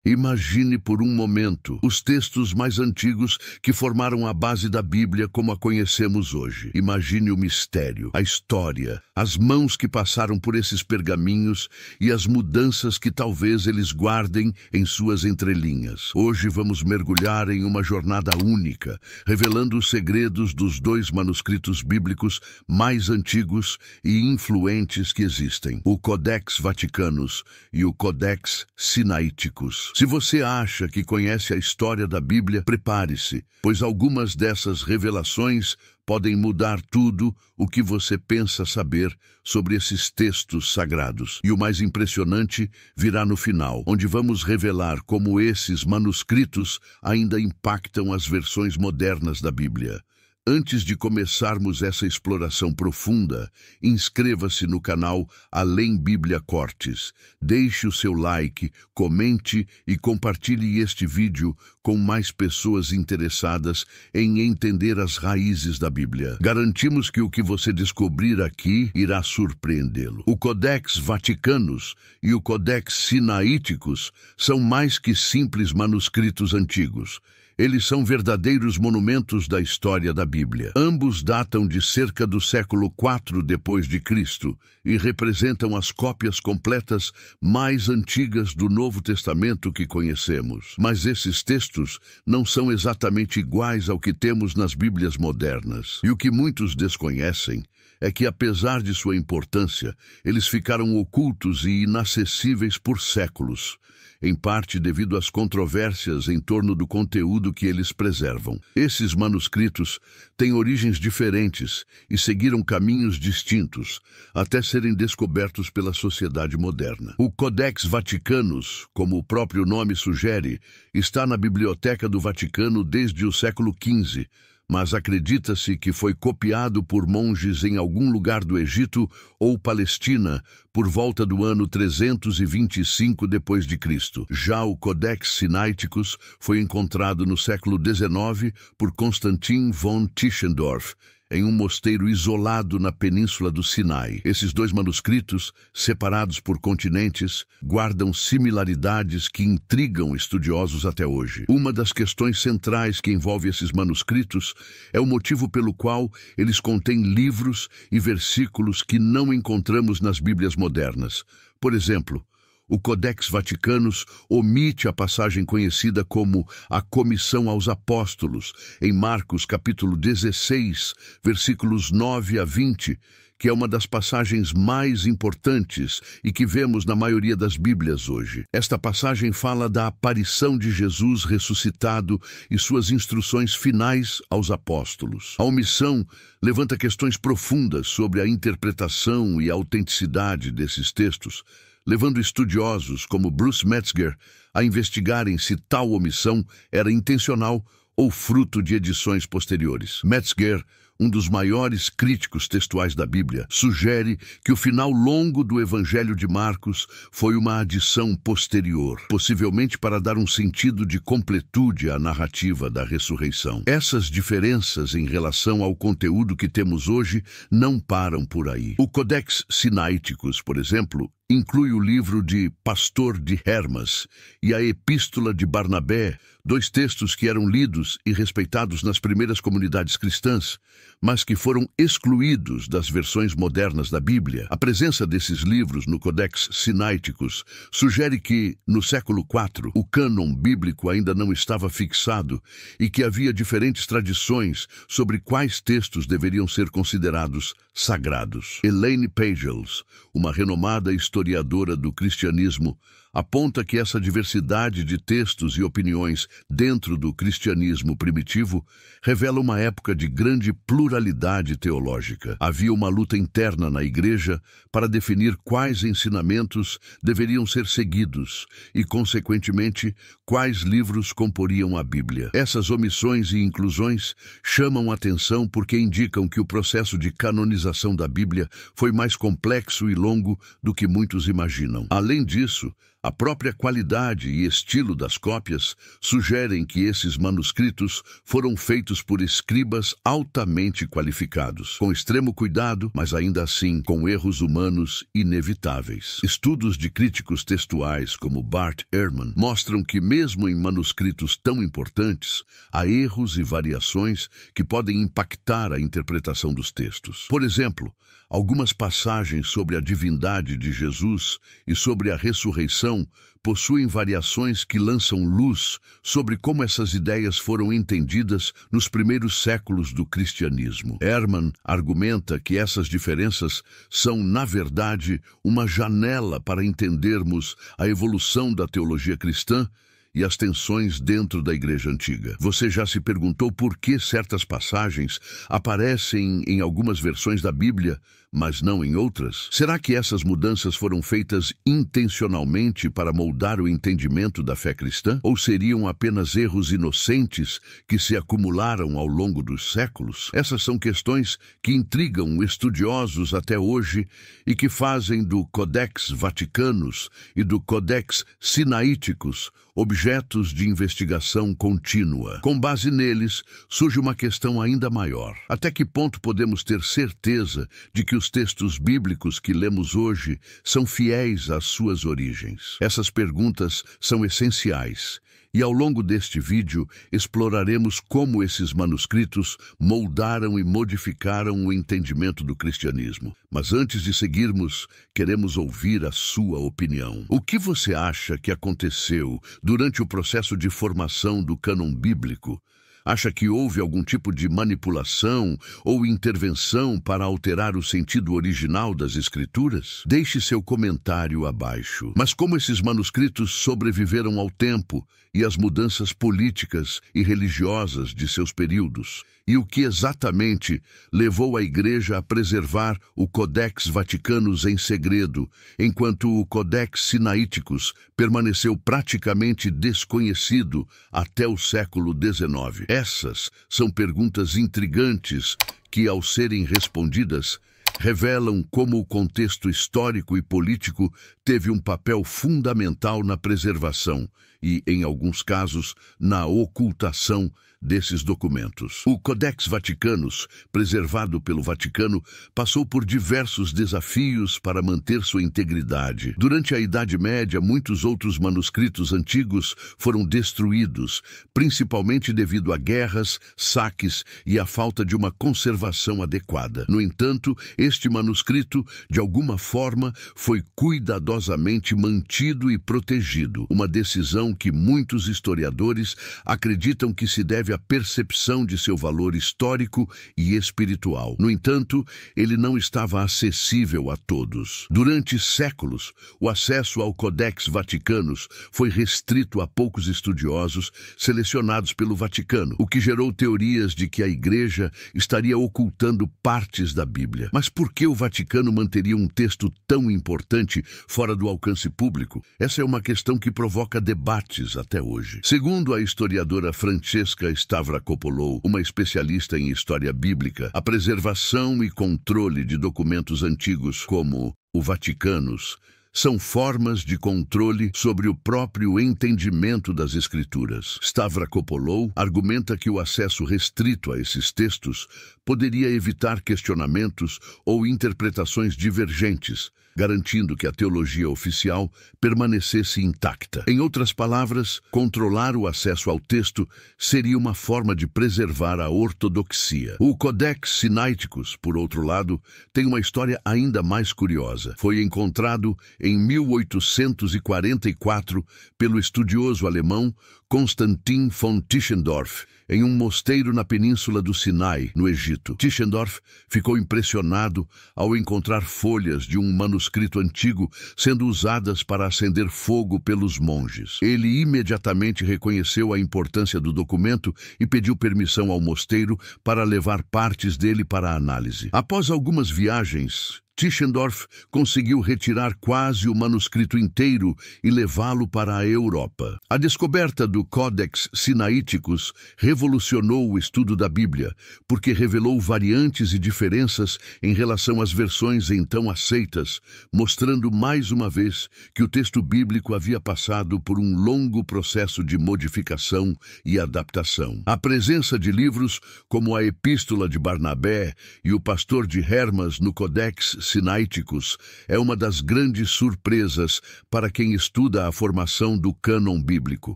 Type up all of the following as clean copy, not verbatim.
Imagine por um momento os textos mais antigos que formaram a base da Bíblia como a conhecemos hoje. Imagine o mistério, a história, as mãos que passaram por esses pergaminhos e as mudanças que talvez eles guardem em suas entrelinhas. Hoje vamos mergulhar em uma jornada única, revelando os segredos dos dois manuscritos bíblicos mais antigos e influentes que existem: o Codex Vaticanus e o Codex Sinaiticus. Se você acha que conhece a história da Bíblia, prepare-se, pois algumas dessas revelações podem mudar tudo o que você pensa saber sobre esses textos sagrados. E o mais impressionante virá no final, onde vamos revelar como esses manuscritos ainda impactam as versões modernas da Bíblia. Antes de começarmos essa exploração profunda, inscreva-se no canal Além Bíblia Cortes. Deixe o seu like, comente e compartilhe este vídeo com mais pessoas interessadas em entender as raízes da Bíblia. Garantimos que o que você descobrir aqui irá surpreendê-lo. O Codex Vaticanus e o Codex Sinaiticus são mais que simples manuscritos antigos. Eles são verdadeiros monumentos da história da Bíblia. Ambos datam de cerca do século IV depois de Cristo e representam as cópias completas mais antigas do Novo Testamento que conhecemos. Mas esses textos não são exatamente iguais ao que temos nas Bíblias modernas. E o que muitos desconhecem é que, apesar de sua importância, eles ficaram ocultos e inacessíveis por séculos, em parte devido às controvérsias em torno do conteúdo que eles preservam. Esses manuscritos têm origens diferentes e seguiram caminhos distintos, até serem descobertos pela sociedade moderna. O Codex Vaticanus, como o próprio nome sugere, está na Biblioteca do Vaticano desde o século XV, mas acredita-se que foi copiado por monges em algum lugar do Egito ou Palestina por volta do ano 325 depois de Cristo. Já o Codex Sinaiticus foi encontrado no século XIX por Constantin von Tischendorf, em um mosteiro isolado na península do Sinai. Esses dois manuscritos, separados por continentes, guardam similaridades que intrigam estudiosos até hoje. Uma das questões centrais que envolve esses manuscritos é o motivo pelo qual eles contêm livros e versículos que não encontramos nas Bíblias modernas. Por exemplo, o Codex Vaticanus omite a passagem conhecida como a Comissão aos Apóstolos, em Marcos capítulo 16, versículos 9 a 20, que é uma das passagens mais importantes e que vemos na maioria das Bíblias hoje. Esta passagem fala da aparição de Jesus ressuscitado e suas instruções finais aos apóstolos. A omissão levanta questões profundas sobre a interpretação e a autenticidade desses textos, levando estudiosos como Bruce Metzger a investigarem se tal omissão era intencional ou fruto de edições posteriores. Metzger, um dos maiores críticos textuais da Bíblia, sugere que o final longo do Evangelho de Marcos foi uma adição posterior, possivelmente para dar um sentido de completude à narrativa da ressurreição. Essas diferenças em relação ao conteúdo que temos hoje não param por aí. O Codex Sinaiticus, por exemplo, inclui o livro de Pastor de Hermas e a Epístola de Barnabé, dois textos que eram lidos e respeitados nas primeiras comunidades cristãs, mas que foram excluídos das versões modernas da Bíblia. A presença desses livros no Codex Sinaiticus sugere que, no século IV, o cânon bíblico ainda não estava fixado e que havia diferentes tradições sobre quais textos deveriam ser considerados sagrados. Elaine Pagels, uma renomada historiadora do cristianismo, aponta que essa diversidade de textos e opiniões dentro do cristianismo primitivo revela uma época de grande pluralidade teológica. Havia uma luta interna na igreja para definir quais ensinamentos deveriam ser seguidos e, consequentemente, quais livros comporiam a Bíblia. Essas omissões e inclusões chamam atenção porque indicam que o processo de canonização da Bíblia foi mais complexo e longo do que muitos imaginam. Além disso, A própria qualidade e estilo das cópias sugerem que esses manuscritos foram feitos por escribas altamente qualificados, com extremo cuidado, mas ainda assim com erros humanos inevitáveis. Estudos de críticos textuais como Bart Ehrman mostram que mesmo em manuscritos tão importantes, há erros e variações que podem impactar a interpretação dos textos. Por exemplo, algumas passagens sobre a divindade de Jesus e sobre a ressurreição possuem variações que lançam luz sobre como essas ideias foram entendidas nos primeiros séculos do cristianismo. Ehrman argumenta que essas diferenças são, na verdade, uma janela para entendermos a evolução da teologia cristã e as tensões dentro da Igreja Antiga. Você já se perguntou por que certas passagens aparecem em algumas versões da Bíblia, mas não em outras? Será que essas mudanças foram feitas intencionalmente para moldar o entendimento da fé cristã? Ou seriam apenas erros inocentes que se acumularam ao longo dos séculos? Essas são questões que intrigam estudiosos até hoje e que fazem do Codex Vaticanus e do Codex Sinaiticus objetos de investigação contínua. Com base neles, surge uma questão ainda maior. Até que ponto podemos ter certeza de que os textos bíblicos que lemos hoje são fiéis às suas origens? Essas perguntas são essenciais. E ao longo deste vídeo, exploraremos como esses manuscritos moldaram e modificaram o entendimento do cristianismo. Mas antes de seguirmos, queremos ouvir a sua opinião. O que você acha que aconteceu durante o processo de formação do cânon bíblico? Acha que houve algum tipo de manipulação ou intervenção para alterar o sentido original das Escrituras? Deixe seu comentário abaixo. Mas como esses manuscritos sobreviveram ao tempo e às mudanças políticas e religiosas de seus períodos? E o que exatamente levou a Igreja a preservar o Codex Vaticanus em segredo, enquanto o Codex Sinaiticus permaneceu praticamente desconhecido até o século XIX? Essas são perguntas intrigantes que, ao serem respondidas, revelam como o contexto histórico e político teve um papel fundamental na preservação e, em alguns casos, na ocultação desses documentos. O Codex Vaticanus, preservado pelo Vaticano, passou por diversos desafios para manter sua integridade. Durante a Idade Média, muitos outros manuscritos antigos foram destruídos, principalmente devido a guerras, saques e à falta de uma conservação adequada. No entanto, este manuscrito, de alguma forma, foi cuidadosamente mantido e protegido, uma decisão que muitos historiadores acreditam que se deve à percepção de seu valor histórico e espiritual. No entanto, ele não estava acessível a todos. Durante séculos, o acesso ao Codex Vaticanus foi restrito a poucos estudiosos selecionados pelo Vaticano, o que gerou teorias de que a Igreja estaria ocultando partes da Bíblia. Mas por que o Vaticano manteria um texto tão importante fora do alcance público? Essa é uma questão que provoca debates até hoje. Segundo a historiadora Francesca Stavrakopoulos, uma especialista em história bíblica, a preservação e controle de documentos antigos como o Vaticanus são formas de controle sobre o próprio entendimento das Escrituras. Stavrakopoulos argumenta que o acesso restrito a esses textos poderia evitar questionamentos ou interpretações divergentes, garantindo que a teologia oficial permanecesse intacta. Em outras palavras, controlar o acesso ao texto seria uma forma de preservar a ortodoxia. O Codex Sinaiticus, por outro lado, tem uma história ainda mais curiosa. Foi encontrado em 1844 pelo estudioso alemão Konstantin von Tischendorf, em um mosteiro na península do Sinai, no Egito. Tischendorf ficou impressionado ao encontrar folhas de um manuscrito antigo sendo usadas para acender fogo pelos monges. Ele imediatamente reconheceu a importância do documento e pediu permissão ao mosteiro para levar partes dele para a análise. Após algumas viagens, Tischendorf conseguiu retirar quase o manuscrito inteiro e levá-lo para a Europa. A descoberta do Codex Sinaiticus revolucionou o estudo da Bíblia, porque revelou variantes e diferenças em relação às versões então aceitas, mostrando mais uma vez que o texto bíblico havia passado por um longo processo de modificação e adaptação. A presença de livros como a Epístola de Barnabé e o Pastor de Hermas no Codex Sinaiticus é uma das grandes surpresas para quem estuda a formação do cânon bíblico.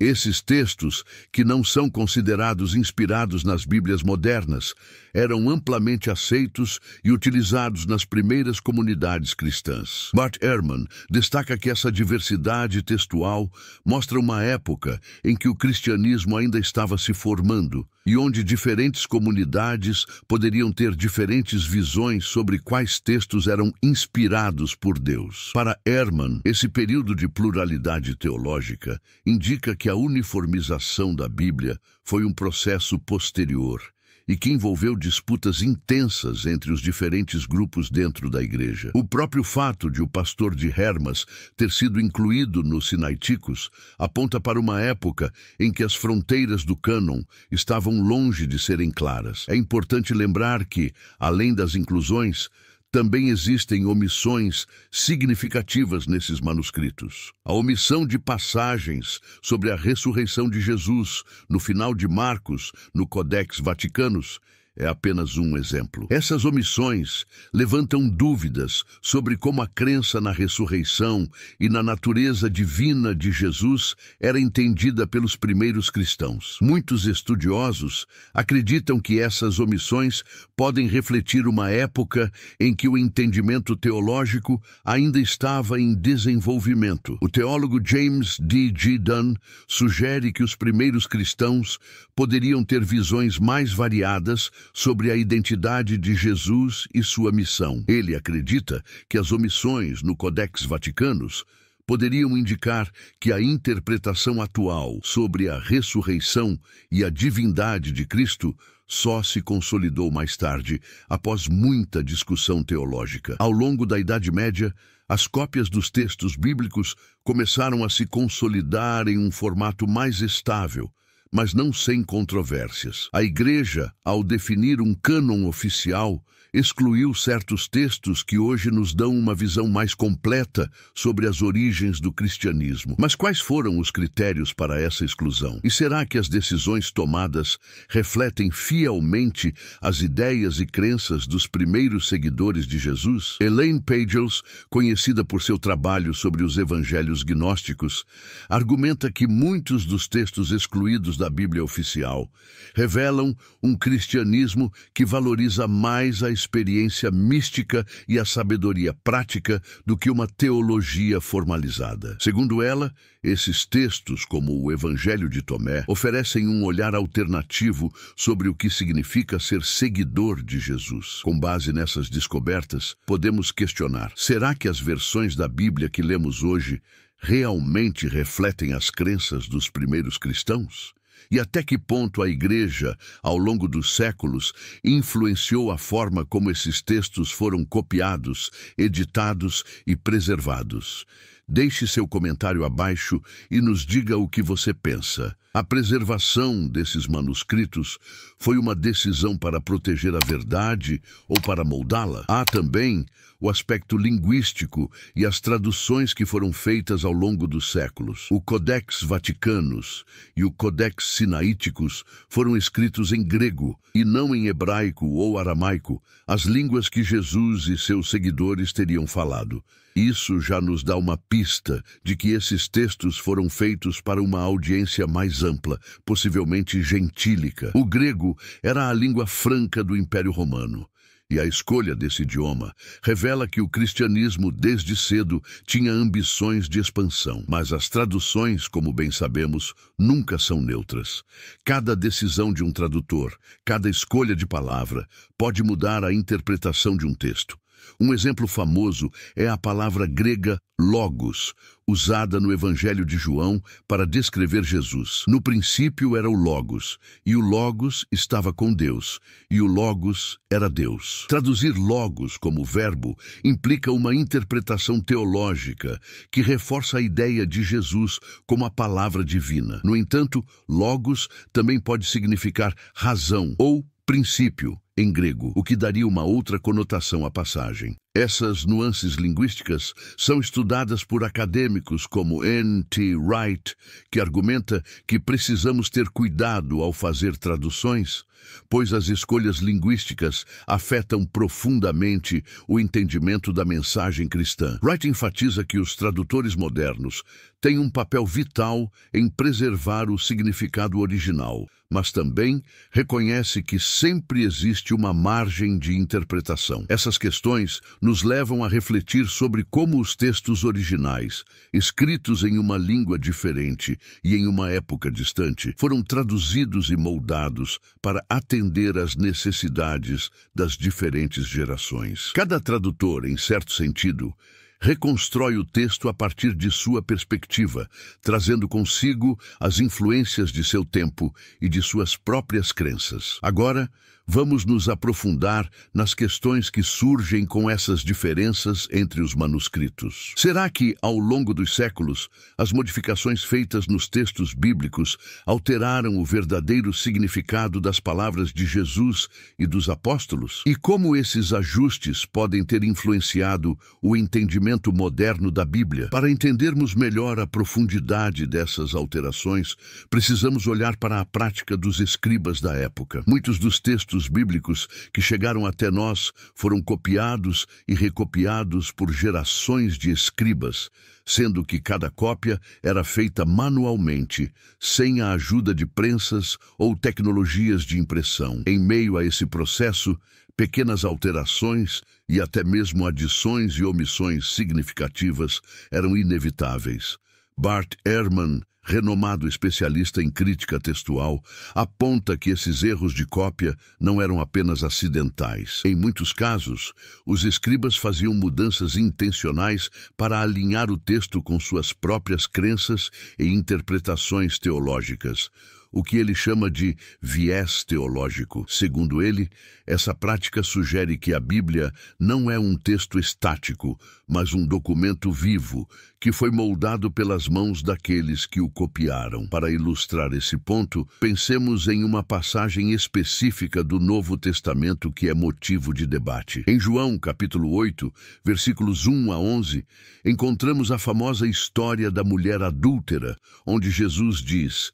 Esses textos, que não são considerados inspirados nas Bíblias modernas, eram amplamente aceitos e utilizados nas primeiras comunidades cristãs. Bart Ehrman destaca que essa diversidade textual mostra uma época em que o cristianismo ainda estava se formando e onde diferentes comunidades poderiam ter diferentes visões sobre quais textos eram inspirados por Deus. Para Ehrman, esse período de pluralidade teológica indica que a uniformização da Bíblia foi um processo posterior e que envolveu disputas intensas entre os diferentes grupos dentro da igreja. O próprio fato de o Pastor de Hermas ter sido incluído no Sinaiticus aponta para uma época em que as fronteiras do cânon estavam longe de serem claras. É importante lembrar que, além das inclusões, também existem omissões significativas nesses manuscritos. A omissão de passagens sobre a ressurreição de Jesus no final de Marcos, no Codex Vaticanus, é apenas um exemplo. Essas omissões levantam dúvidas sobre como a crença na ressurreição e na natureza divina de Jesus era entendida pelos primeiros cristãos. Muitos estudiosos acreditam que essas omissões podem refletir uma época em que o entendimento teológico ainda estava em desenvolvimento. O teólogo James D. G. Dunn sugere que os primeiros cristãos poderiam ter visões mais variadas sobre a identidade de Jesus e sua missão. Ele acredita que as omissões no Codex Vaticanus poderiam indicar que a interpretação atual sobre a ressurreição e a divindade de Cristo só se consolidou mais tarde, após muita discussão teológica. Ao longo da Idade Média, as cópias dos textos bíblicos começaram a se consolidar em um formato mais estável, mas não sem controvérsias. A Igreja, ao definir um cânon oficial, excluiu certos textos que hoje nos dão uma visão mais completa sobre as origens do cristianismo. Mas quais foram os critérios para essa exclusão? E será que as decisões tomadas refletem fielmente as ideias e crenças dos primeiros seguidores de Jesus? Elaine Pagels, conhecida por seu trabalho sobre os evangelhos gnósticos, argumenta que muitos dos textos excluídos da Bíblia oficial revelam um cristianismo que valoriza mais a experiência mística e a sabedoria prática do que uma teologia formalizada. Segundo ela, esses textos, como o Evangelho de Tomé, oferecem um olhar alternativo sobre o que significa ser seguidor de Jesus. Com base nessas descobertas, podemos questionar: será que as versões da Bíblia que lemos hoje realmente refletem as crenças dos primeiros cristãos? E até que ponto a Igreja, ao longo dos séculos, influenciou a forma como esses textos foram copiados, editados e preservados? Deixe seu comentário abaixo e nos diga o que você pensa. A preservação desses manuscritos foi uma decisão para proteger a verdade ou para moldá-la? Há também o aspecto linguístico e as traduções que foram feitas ao longo dos séculos. O Codex Vaticanus e o Codex Sinaiticus foram escritos em grego e não em hebraico ou aramaico, as línguas que Jesus e seus seguidores teriam falado. Isso já nos dá uma pista de que esses textos foram feitos para uma audiência mais ampla, possivelmente gentílica. O grego era a língua franca do Império Romano, e a escolha desse idioma revela que o cristianismo, desde cedo, tinha ambições de expansão. Mas as traduções, como bem sabemos, nunca são neutras. Cada decisão de um tradutor, cada escolha de palavra, pode mudar a interpretação de um texto. Um exemplo famoso é a palavra grega logos, usada no Evangelho de João para descrever Jesus. No princípio era o Logos, e o Logos estava com Deus, e o Logos era Deus. Traduzir logos como verbo implica uma interpretação teológica que reforça a ideia de Jesus como a palavra divina. No entanto, logos também pode significar razão ou princípio em grego, o que daria uma outra conotação à passagem. Essas nuances linguísticas são estudadas por acadêmicos como N.T. Wright, que argumenta que precisamos ter cuidado ao fazer traduções, pois as escolhas linguísticas afetam profundamente o entendimento da mensagem cristã. Wright enfatiza que os tradutores modernos têm um papel vital em preservar o significado original, mas também reconhece que sempre existe uma margem de interpretação. Essas questões nos levam a refletir sobre como os textos originais, escritos em uma língua diferente e em uma época distante, foram traduzidos e moldados para atender às necessidades das diferentes gerações. Cada tradutor, em certo sentido, reconstrói o texto a partir de sua perspectiva, trazendo consigo as influências de seu tempo e de suas próprias crenças. Agora, vamos nos aprofundar nas questões que surgem com essas diferenças entre os manuscritos. Será que, ao longo dos séculos, as modificações feitas nos textos bíblicos alteraram o verdadeiro significado das palavras de Jesus e dos apóstolos? E como esses ajustes podem ter influenciado o entendimento moderno da Bíblia? Para entendermos melhor a profundidade dessas alterações, precisamos olhar para a prática dos escribas da época. Muitos dos textos bíblicos que chegaram até nós foram copiados e recopiados por gerações de escribas, sendo que cada cópia era feita manualmente, sem a ajuda de prensas ou tecnologias de impressão. Em meio a esse processo, pequenas alterações e até mesmo adições e omissões significativas eram inevitáveis. Bart Ehrman, renomado especialista em crítica textual, aponta que esses erros de cópia não eram apenas acidentais. Em muitos casos, os escribas faziam mudanças intencionais para alinhar o texto com suas próprias crenças e interpretações teológicas, o que ele chama de viés teológico. Segundo ele, essa prática sugere que a Bíblia não é um texto estático, mas um documento vivo, que foi moldado pelas mãos daqueles que o copiaram. Para ilustrar esse ponto, pensemos em uma passagem específica do Novo Testamento que é motivo de debate. Em João, capítulo 8, versículos 1 a 11, encontramos a famosa história da mulher adúltera, onde Jesus diz: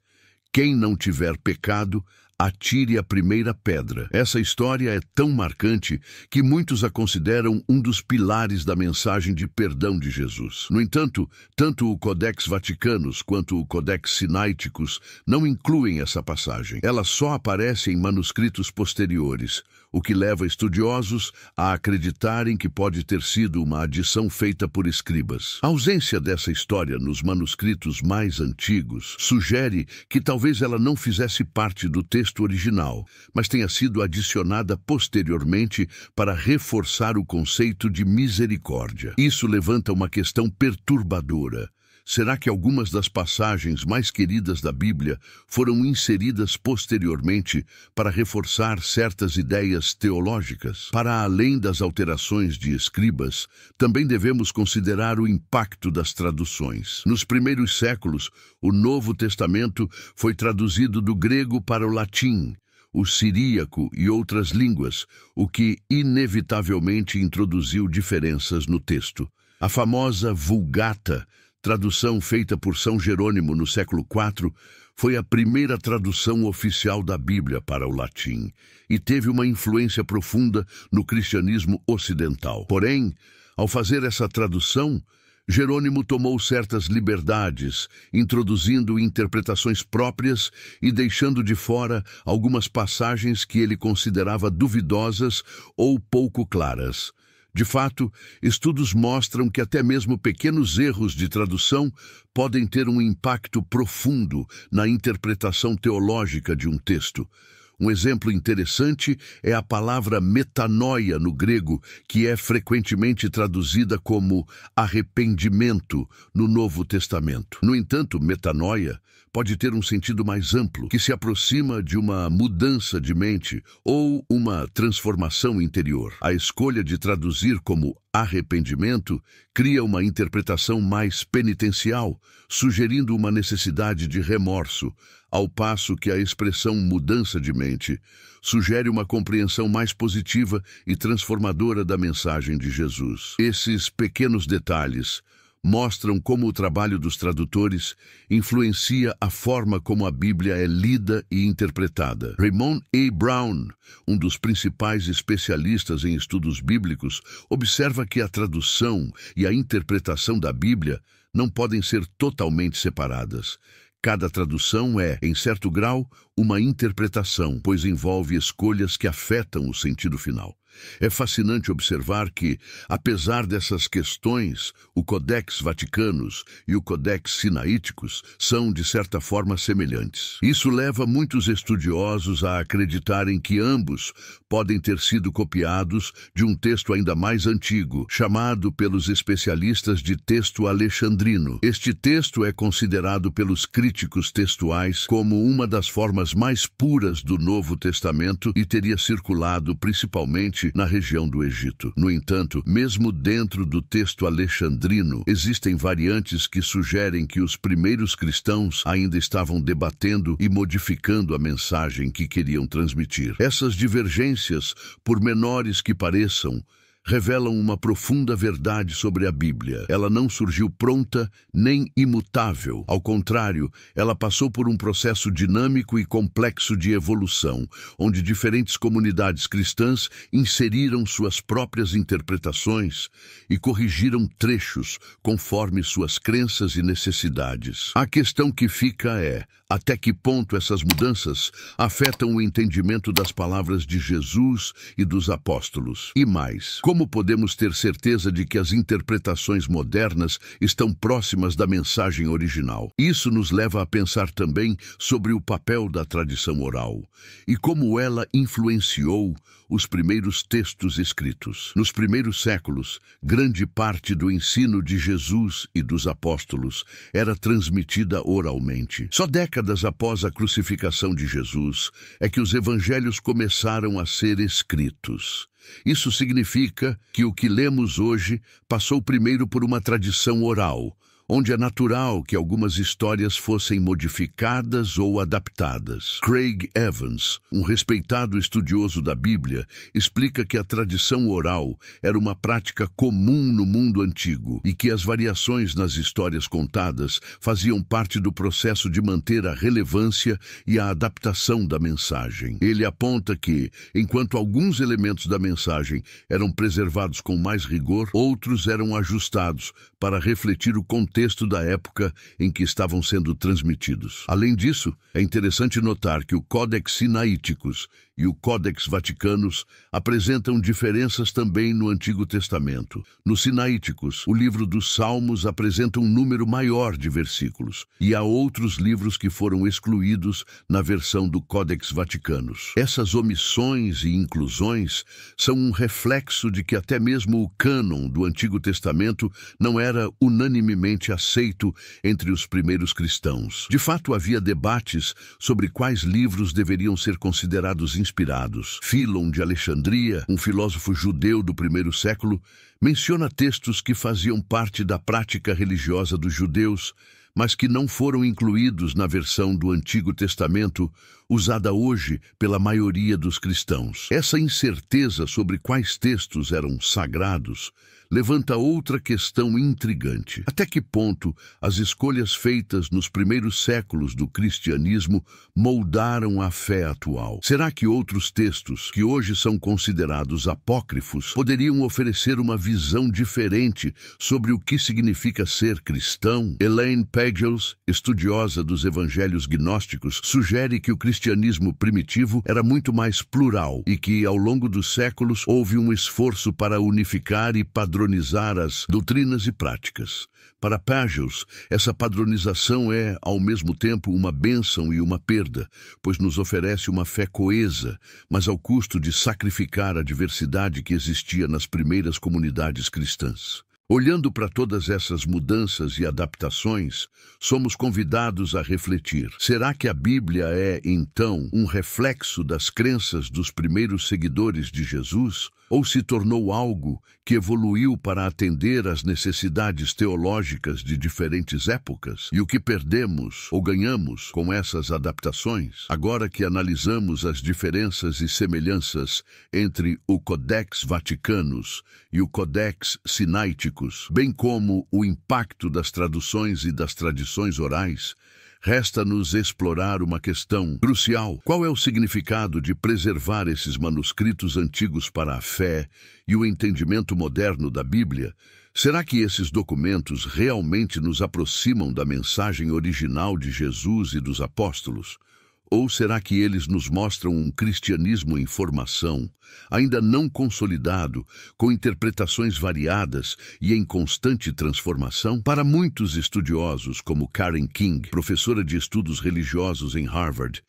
"Quem não tiver pecado, atire a primeira pedra." Essa história é tão marcante que muitos a consideram um dos pilares da mensagem de perdão de Jesus. No entanto, tanto o Codex Vaticanus quanto o Codex Sinaiticus não incluem essa passagem. Ela só aparece em manuscritos posteriores, o que leva estudiosos a acreditarem que pode ter sido uma adição feita por escribas. A ausência dessa história nos manuscritos mais antigos sugere que talvez ela não fizesse parte do texto original, mas tenha sido adicionada posteriormente para reforçar o conceito de misericórdia. Isso levanta uma questão perturbadora. Será que algumas das passagens mais queridas da Bíblia foram inseridas posteriormente para reforçar certas ideias teológicas? Para além das alterações de escribas, também devemos considerar o impacto das traduções. Nos primeiros séculos, o Novo Testamento foi traduzido do grego para o latim, o siríaco e outras línguas, o que inevitavelmente introduziu diferenças no texto. A famosa Vulgata, tradução feita por São Jerônimo no século IV, foi a primeira tradução oficial da Bíblia para o latim e teve uma influência profunda no cristianismo ocidental. Porém, ao fazer essa tradução, Jerônimo tomou certas liberdades, introduzindo interpretações próprias e deixando de fora algumas passagens que ele considerava duvidosas ou pouco claras. De fato, estudos mostram que até mesmo pequenos erros de tradução podem ter um impacto profundo na interpretação teológica de um texto. Um exemplo interessante é a palavra metanoia no grego, que é frequentemente traduzida como arrependimento no Novo Testamento. No entanto, metanoia pode ter um sentido mais amplo, que se aproxima de uma mudança de mente ou uma transformação interior. A escolha de traduzir como arrependimento cria uma interpretação mais penitencial, sugerindo uma necessidade de remorso, ao passo que a expressão mudança de mente sugere uma compreensão mais positiva e transformadora da mensagem de Jesus. Esses pequenos detalhes mostram como o trabalho dos tradutores influencia a forma como a Bíblia é lida e interpretada. Raymond A. Brown, um dos principais especialistas em estudos bíblicos, observa que a tradução e a interpretação da Bíblia não podem ser totalmente separadas. Cada tradução é, em certo grau, uma interpretação, pois envolve escolhas que afetam o sentido final. É fascinante observar que, apesar dessas questões, o Codex Vaticanus e o Codex Sinaíticus são, de certa forma, semelhantes. Isso leva muitos estudiosos a acreditarem que ambos podem ter sido copiados de um texto ainda mais antigo, chamado pelos especialistas de texto alexandrino. Este texto é considerado pelos críticos textuais como uma das formas mais puras do Novo Testamento e teria circulado principalmente na região do Egito. No entanto, mesmo dentro do texto alexandrino, existem variantes que sugerem que os primeiros cristãos ainda estavam debatendo e modificando a mensagem que queriam transmitir. Essas divergências, por menores que pareçam, revelam uma profunda verdade sobre a Bíblia. Ela não surgiu pronta nem imutável. Ao contrário, ela passou por um processo dinâmico e complexo de evolução, onde diferentes comunidades cristãs inseriram suas próprias interpretações e corrigiram trechos conforme suas crenças e necessidades. A questão que fica é: até que ponto essas mudanças afetam o entendimento das palavras de Jesus e dos apóstolos? E mais, como podemos ter certeza de que as interpretações modernas estão próximas da mensagem original? Isso nos leva a pensar também sobre o papel da tradição oral e como ela influenciou os primeiros textos escritos. Nos primeiros séculos, grande parte do ensino de Jesus e dos apóstolos era transmitida oralmente. Só décadas após a crucificação de Jesus é que os evangelhos começaram a ser escritos. Isso significa que o que lemos hoje passou primeiro por uma tradição oral, onde é natural que algumas histórias fossem modificadas ou adaptadas. Craig Evans, um respeitado estudioso da Bíblia, explica que a tradição oral era uma prática comum no mundo antigo e que as variações nas histórias contadas faziam parte do processo de manter a relevância e a adaptação da mensagem. Ele aponta que, enquanto alguns elementos da mensagem eram preservados com mais rigor, outros eram ajustados para refletir o contexto da época em que estavam sendo transmitidos. Além disso, é interessante notar que o Codex Sinaíticus e o Codex Vaticanus apresentam diferenças também no Antigo Testamento. No Sinaíticus, o livro dos Salmos apresenta um número maior de versículos, e há outros livros que foram excluídos na versão do Codex Vaticanus. Essas omissões e inclusões são um reflexo de que até mesmo o cânon do Antigo Testamento não era unanimemente aceito entre os primeiros cristãos. De fato, havia debates sobre quais livros deveriam ser considerados inspirados. Filon de Alexandria, um filósofo judeu do primeiro século, menciona textos que faziam parte da prática religiosa dos judeus, mas que não foram incluídos na versão do Antigo Testamento usada hoje pela maioria dos cristãos. Essa incerteza sobre quais textos eram sagrados levanta outra questão intrigante. Até que ponto as escolhas feitas nos primeiros séculos do cristianismo moldaram a fé atual? Será que outros textos, que hoje são considerados apócrifos, poderiam oferecer uma visão diferente sobre o que significa ser cristão? Elaine Pagels, estudiosa dos evangelhos gnósticos, sugere que o cristianismo primitivo era muito mais plural e que, ao longo dos séculos, houve um esforço para unificar e padronizar padronizar as doutrinas e práticas. Para Pagels, essa padronização é, ao mesmo tempo, uma bênção e uma perda, pois nos oferece uma fé coesa, mas ao custo de sacrificar a diversidade que existia nas primeiras comunidades cristãs. Olhando para todas essas mudanças e adaptações, somos convidados a refletir. Será que a Bíblia é, então, um reflexo das crenças dos primeiros seguidores de Jesus? Ou se tornou algo que evoluiu para atender às necessidades teológicas de diferentes épocas? E o que perdemos ou ganhamos com essas adaptações? Agora que analisamos as diferenças e semelhanças entre o Codex Vaticanus e o Codex Sinaiticus, bem como o impacto das traduções e das tradições orais, resta-nos explorar uma questão crucial. Qual é o significado de preservar esses manuscritos antigos para a fé e o entendimento moderno da Bíblia? Será que esses documentos realmente nos aproximam da mensagem original de Jesus e dos apóstolos? Ou será que eles nos mostram um cristianismo em formação, ainda não consolidado, com interpretações variadas e em constante transformação? Para muitos estudiosos, como Karen King, professora de estudos religiosos em Harvard,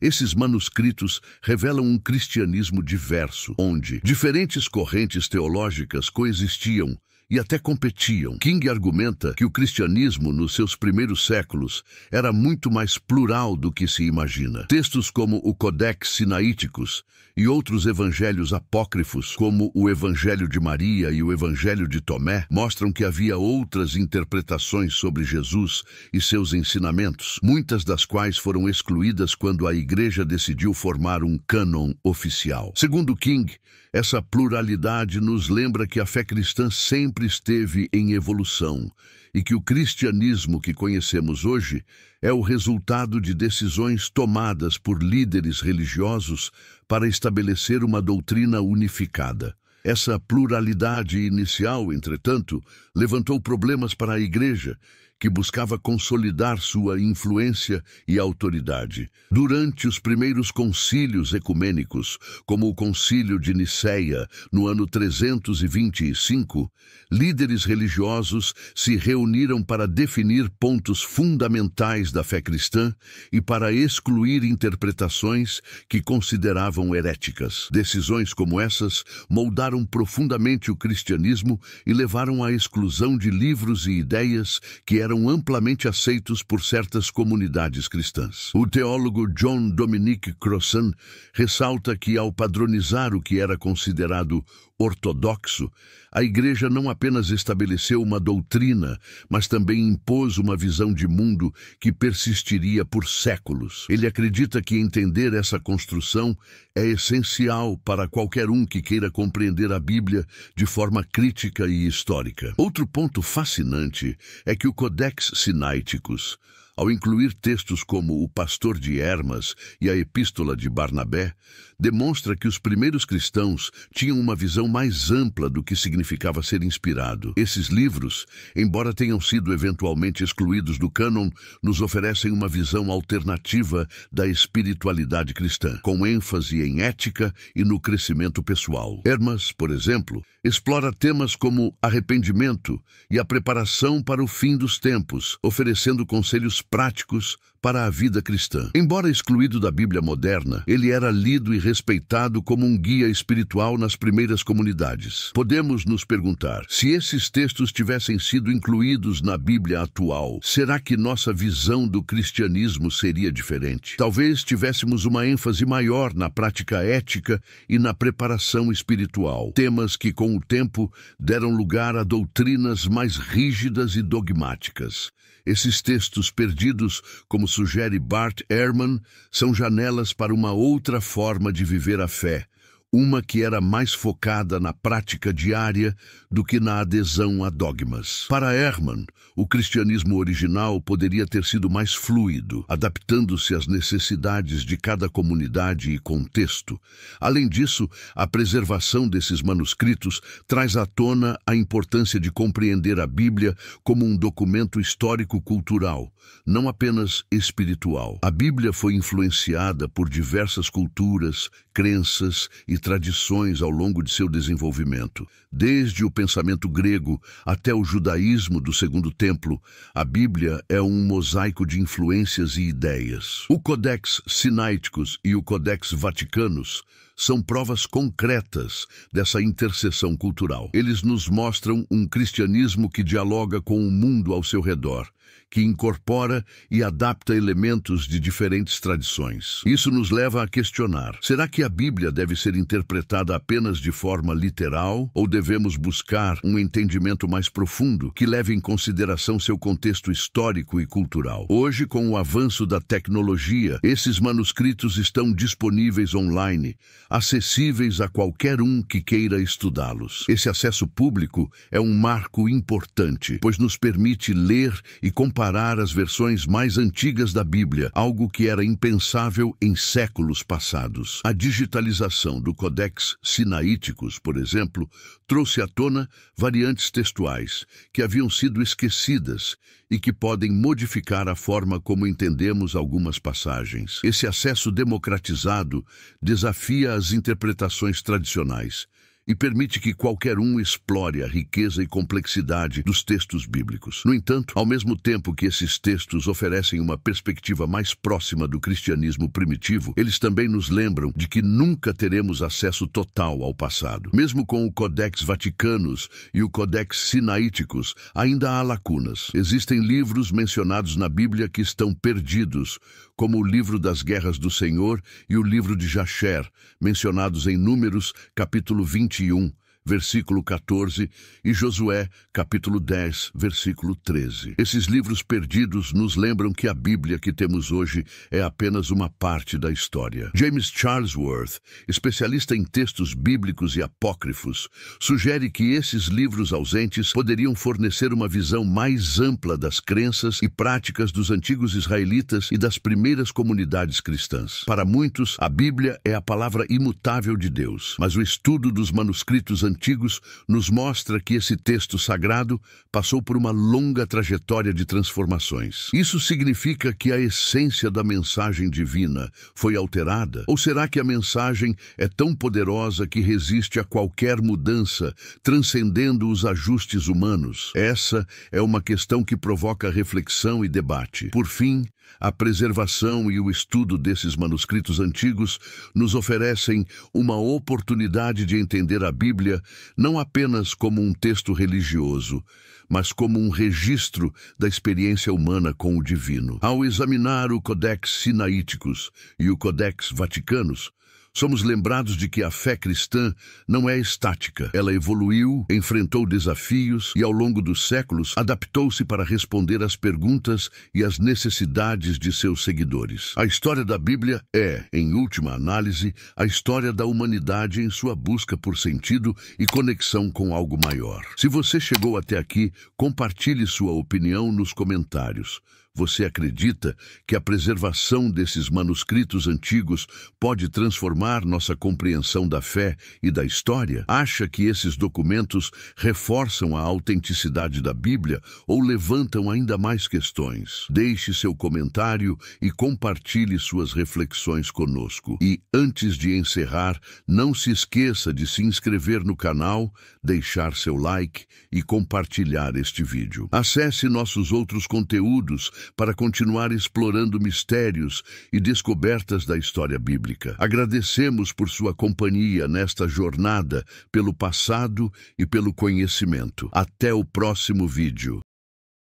esses manuscritos revelam um cristianismo diverso, onde diferentes correntes teológicas coexistiam e até competiam. King argumenta que o cristianismo, nos seus primeiros séculos, era muito mais plural do que se imagina. Textos como o Codex Sinaiticus e outros evangelhos apócrifos, como o Evangelho de Maria e o Evangelho de Tomé, mostram que havia outras interpretações sobre Jesus e seus ensinamentos, muitas das quais foram excluídas quando a Igreja decidiu formar um cânon oficial. Segundo King, essa pluralidade nos lembra que a fé cristã sempre esteve em evolução e que o cristianismo que conhecemos hoje é o resultado de decisões tomadas por líderes religiosos para estabelecer uma doutrina unificada. Essa pluralidade inicial, entretanto, levantou problemas para a Igreja, que buscava consolidar sua influência e autoridade. Durante os primeiros concílios ecumênicos, como o Concílio de Nicéia, no ano 325, líderes religiosos se reuniram para definir pontos fundamentais da fé cristã e para excluir interpretações que consideravam heréticas. Decisões como essas moldaram profundamente o cristianismo e levaram à exclusão de livros e ideias que eram amplamente aceitos por certas comunidades cristãs. O teólogo John Dominic Crossan ressalta que, ao padronizar o que era considerado ortodoxo, a Igreja não apenas estabeleceu uma doutrina, mas também impôs uma visão de mundo que persistiria por séculos. Ele acredita que entender essa construção é essencial para qualquer um que queira compreender a Bíblia de forma crítica e histórica. Outro ponto fascinante é que o Codex Sinaiticus, ao incluir textos como o Pastor de Hermas e a Epístola de Barnabé, demonstra que os primeiros cristãos tinham uma visão mais ampla do que significava ser inspirado. Esses livros, embora tenham sido eventualmente excluídos do cânon, nos oferecem uma visão alternativa da espiritualidade cristã, com ênfase em ética e no crescimento pessoal. Hermas, por exemplo, explora temas como arrependimento e a preparação para o fim dos tempos, oferecendo conselhos práticos para a vida cristã. Embora excluído da Bíblia moderna, ele era lido e respeitado como um guia espiritual nas primeiras comunidades. Podemos nos perguntar, se esses textos tivessem sido incluídos na Bíblia atual, será que nossa visão do cristianismo seria diferente? Talvez tivéssemos uma ênfase maior na prática ética e na preparação espiritual, temas que com o tempo deram lugar a doutrinas mais rígidas e dogmáticas. Esses textos perdidos, como sugere Bart Ehrman, são janelas para uma outra forma de viver a fé, uma que era mais focada na prática diária do que na adesão a dogmas. Para Ehrman, o cristianismo original poderia ter sido mais fluido, adaptando-se às necessidades de cada comunidade e contexto. Além disso, a preservação desses manuscritos traz à tona a importância de compreender a Bíblia como um documento histórico-cultural, não apenas espiritual. A Bíblia foi influenciada por diversas culturas, crenças e tradições ao longo de seu desenvolvimento. Desde o pensamento grego até o judaísmo do Segundo Templo, a Bíblia é um mosaico de influências e ideias. O Codex Sinaiticus e o Codex Vaticanus são provas concretas dessa interseção cultural. Eles nos mostram um cristianismo que dialoga com o mundo ao seu redor, que incorpora e adapta elementos de diferentes tradições. Isso nos leva a questionar: será que a Bíblia deve ser interpretada apenas de forma literal, ou devemos buscar um entendimento mais profundo que leve em consideração seu contexto histórico e cultural? Hoje, com o avanço da tecnologia, esses manuscritos estão disponíveis online, acessíveis a qualquer um que queira estudá-los. Esse acesso público é um marco importante, pois nos permite ler e comparar as versões mais antigas da Bíblia, algo que era impensável em séculos passados. A digitalização do Codex Sinaiticus, por exemplo, trouxe à tona variantes textuais que haviam sido esquecidas e que podem modificar a forma como entendemos algumas passagens. Esse acesso democratizado desafia as interpretações tradicionais e permite que qualquer um explore a riqueza e complexidade dos textos bíblicos. No entanto, ao mesmo tempo que esses textos oferecem uma perspectiva mais próxima do cristianismo primitivo, eles também nos lembram de que nunca teremos acesso total ao passado. Mesmo com o Codex Vaticanus e o Codex Sinaiticus, ainda há lacunas. Existem livros mencionados na Bíblia que estão perdidos, como o livro das Guerras do Senhor e o livro de Jasher, mencionados em Números, capítulo 21, versículo 14, e Josué, capítulo 10, versículo 13. Esses livros perdidos nos lembram que a Bíblia que temos hoje é apenas uma parte da história. James Charlesworth, especialista em textos bíblicos e apócrifos, sugere que esses livros ausentes poderiam fornecer uma visão mais ampla das crenças e práticas dos antigos israelitas e das primeiras comunidades cristãs. Para muitos, a Bíblia é a palavra imutável de Deus, mas o estudo dos manuscritos antigos nos mostra que esse texto sagrado passou por uma longa trajetória de transformações. Isso significa que a essência da mensagem divina foi alterada? Ou será que a mensagem é tão poderosa que resiste a qualquer mudança, transcendendo os ajustes humanos? Essa é uma questão que provoca reflexão e debate. Por fim, a preservação e o estudo desses manuscritos antigos nos oferecem uma oportunidade de entender a Bíblia não apenas como um texto religioso, mas como um registro da experiência humana com o divino. Ao examinar o Codex Sinaiticus e o Codex Vaticanus, somos lembrados de que a fé cristã não é estática. Ela evoluiu, enfrentou desafios e, ao longo dos séculos, adaptou-se para responder às perguntas e às necessidades de seus seguidores. A história da Bíblia é, em última análise, a história da humanidade em sua busca por sentido e conexão com algo maior. Se você chegou até aqui, compartilhe sua opinião nos comentários. Você acredita que a preservação desses manuscritos antigos pode transformar nossa compreensão da fé e da história? Acha que esses documentos reforçam a autenticidade da Bíblia ou levantam ainda mais questões? Deixe seu comentário e compartilhe suas reflexões conosco. E, antes de encerrar, não se esqueça de se inscrever no canal, deixar seu like e compartilhar este vídeo. Acesse nossos outros conteúdos para continuar explorando mistérios e descobertas da história bíblica. Agradecemos por sua companhia nesta jornada pelo passado e pelo conhecimento. Até o próximo vídeo.